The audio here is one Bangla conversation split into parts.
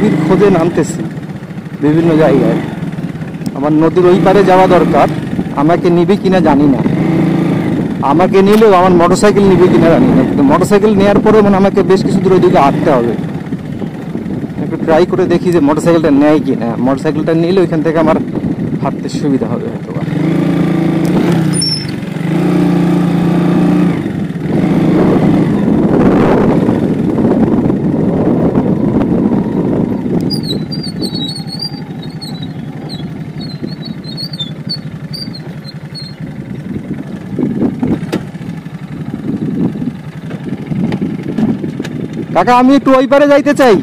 ছবির খোঁজে নামতেছি বিভিন্ন জায়গায়। আমার নদীর ওই পারে যাওয়া দরকার, আমাকে নিবে কিনা জানি না। আমাকে নিলেও আমার মোটরসাইকেল নিবে কিনা জানি না, কিন্তু মোটরসাইকেল নেওয়ার পরেও মানে আমাকে বেশ কিছু দূর ওইদিকে হাঁটতে হবে। একটু ট্রাই করে দেখি যে মোটরসাইকেলটা নেয় কিনা। মোটরসাইকেলটা নিলে ওইখান থেকে আমার হাঁটতে সুবিধা হবে হয়তো। কাকা আমি একটু ওই পারে যাইতে চাই।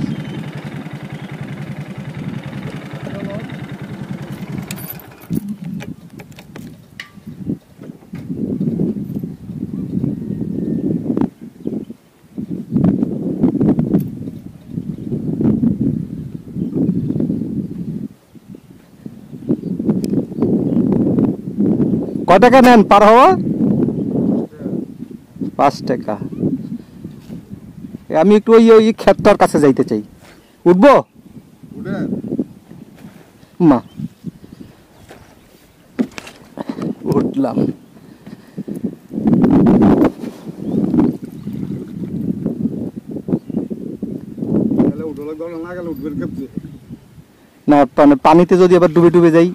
কয় টাকা নেন পার হওয়া? 5 টাকা। আমি একটু ওই ওই ক্ষেতটার কাছে যাইতে চাই। উঠবো? মা উঠলাম। না পানিতে যদি আবার ডুবে ডুবে যাই।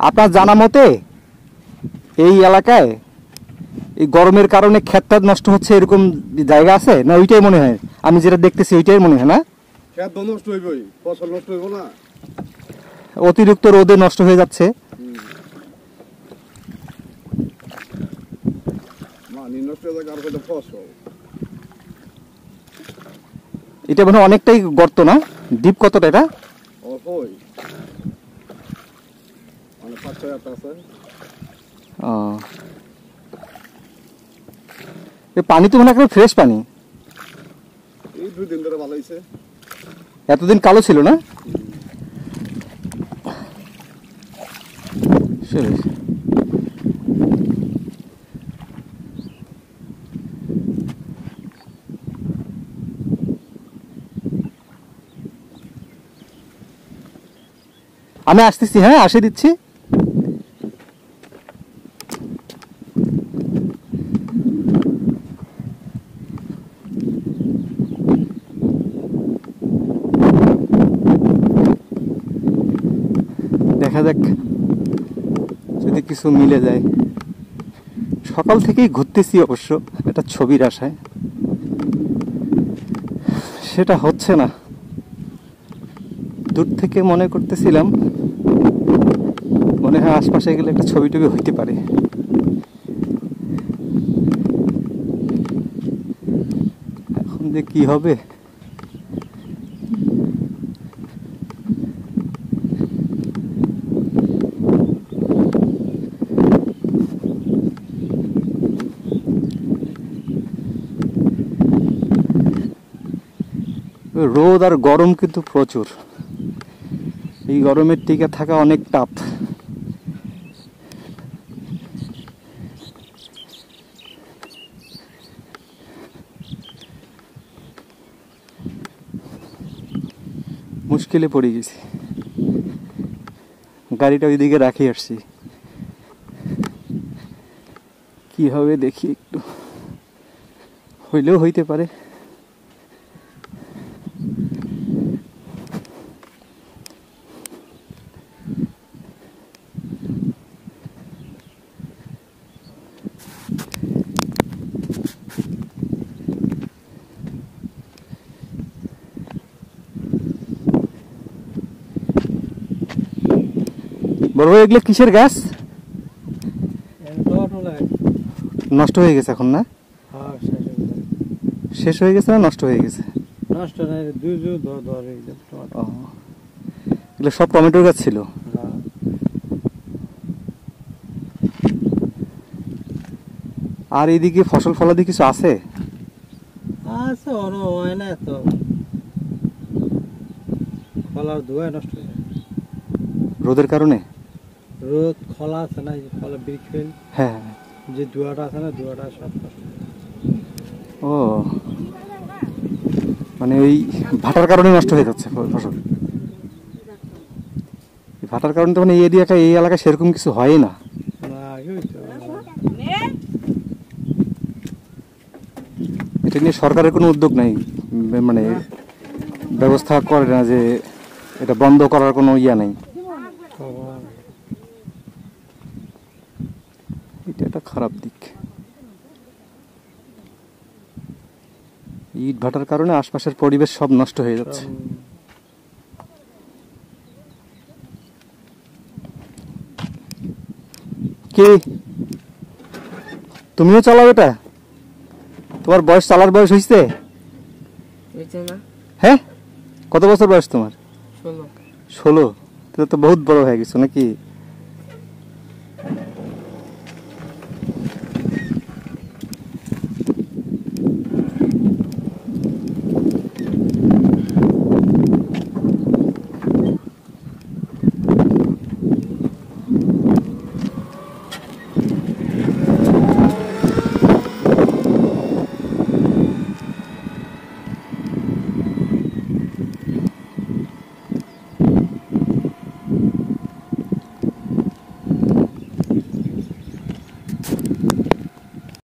আপনার জানা মতে এই এলাকায় এই গরমের কারণে ক্ষেতটা নষ্ট হচ্ছে এরকম জায়গা আছে না? ওইটাই মনে হয়, আমি যেটা দেখতেছি ওইটাই মনে হয় না? ক্ষেত নষ্ট হইবই, ফসল নষ্ট হইব না? অতিরিক্ত রোদে নষ্ট হয়ে যাচ্ছে। এটা মনে হয় অনেকটাই গর্ত না? ডিপ কতটা এটা? পানি তো মনে হয় ফ্রেশ পানি। এই 2 দিন ধরে ভালো হইছে। এতদিন কালো ছিল না? আমি আসতেছি, হ্যাঁ আসে দিচ্ছি। দেখা যাক যদি কিছু মিলে যায়। সকাল থেকেই ঘুরতেছি অবশ্য এটা ছবির আশায়, সেটা হচ্ছে না। দূর থেকে মনে করতেছিলাম মনে হয় আশপাশে গেলে একটা ছবি টবি হইতে পারে। এখন যে কি হবে। রোদ আর গরম কিন্তু প্রচুর। এই গরমের টিকে থাকা অনেক টাফ। মুশকিলে পড়ে গেছি, গাড়িটা ওইদিকে রাখি আসছি। কি হবে দেখি, একটু হইলেও হইতে পারে। বড় ভাই এগুলো কিসের গাছ? নষ্ট হয়ে গেছে এখন না? শেষ হয়ে গেছে না নষ্ট হয়ে গেছে? এগুলো সব টমেটোর গাছ ছিল। আর এইদিকে ফসল ফলাদি কিছু আছে? রোদের কারণে? রোদ খোলা আছে না, খোলা বৃক্ষ। হ্যাঁ যে দুয়াটা আছে না দুয়াটা সব ও মানে ওই ভাটার কারণে নষ্ট হয়ে যাচ্ছে ফসল। এই ভাটার কারণে তো মানে এই এরিয়াটা এই এলাকায় সেরকম কিছু হয় না। না আগে হইতো এটা নিয়ে সরকারের কোনো উদ্যোগ নাই, মানে ব্যবস্থা করে না যে এটা বন্ধ করার কোনো ইয়া নেই। এটা একটা খারাপ দিক। ইট ভাটার কারণে আশপাশের পরিবেশ সব নষ্ট হয়ে যাচ্ছে। কি তুমিও চালাও এটা? তোমার বয়স চালার বয়স হয়েছে? হ্যাঁ, কত বছর বয়স তোমার? 16। 16? তো বহুত বড় হয়ে গেছো নাকি?